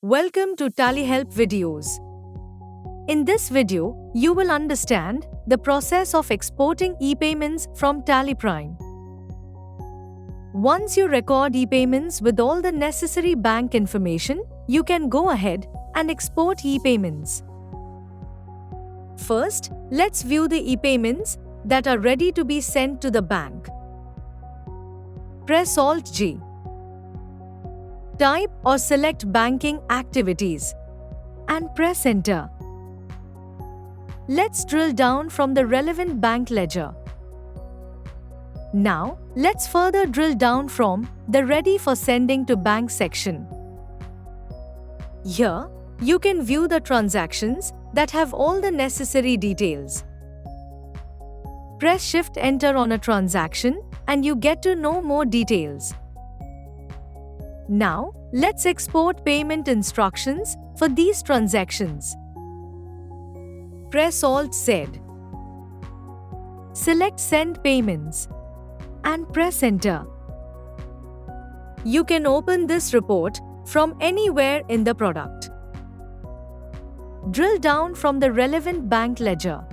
Welcome to Tally Help videos. In this video, you will understand the process of exporting e-payments from Tally Prime. Once you record e-payments with all the necessary bank information, you can go ahead and export e-payments. First, let's view the e-payments that are ready to be sent to the bank. Press Alt-G. Type or select banking activities and press Enter. Let's drill down from the relevant bank ledger. Now, let's further drill down from the Ready for Sending to Bank section. Here, you can view the transactions that have all the necessary details. Press Shift-Enter on a transaction and you get to know more details. Now, let's export payment instructions for these transactions. Press Alt-Z. Select Send Payments and press Enter. You can open this report from anywhere in the product. Drill down from the relevant bank ledger.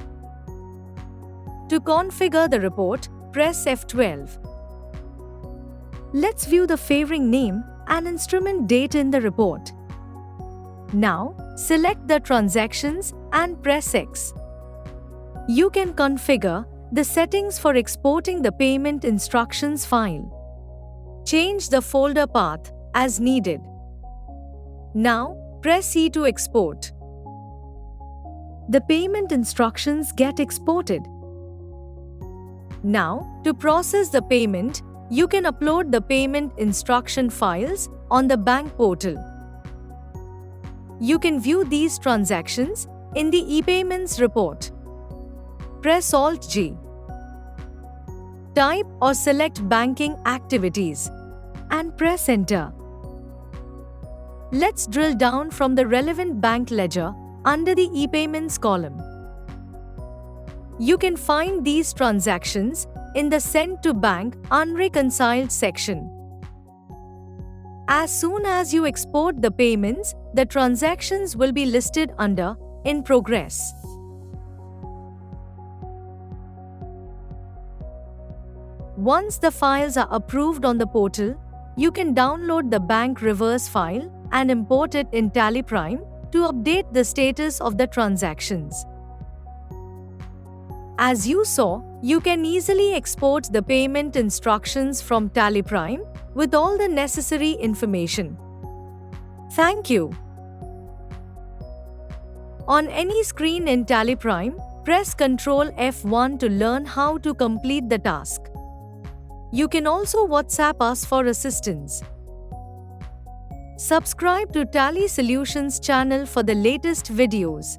To configure the report, press F12. Let's view the favoring name and instrument date in the report. Now, select the transactions and press X. You can configure the settings for exporting the payment instructions file. Change the folder path as needed. Now, press E to export. The payment instructions get exported. Now, to process the payment, you can upload the payment instruction files on the bank portal. You can view these transactions in the e-payments report. Press Alt-G. Type or select banking activities and press Enter. Let's drill down from the relevant bank ledger under the e-payments column. You can find these transactions in the Sent to Bank Unreconciled section. As soon as you export the payments, the transactions will be listed under In Progress. Once the files are approved on the portal, you can download the bank reverse file and import it in Tally Prime to update the status of the transactions. As you saw, you can easily export the payment instructions from Tally Prime with all the necessary information. Thank you. On any screen in Tally Prime, press Ctrl F1 to learn how to complete the task. You can also WhatsApp us for assistance. Subscribe to Tally Solutions channel for the latest videos.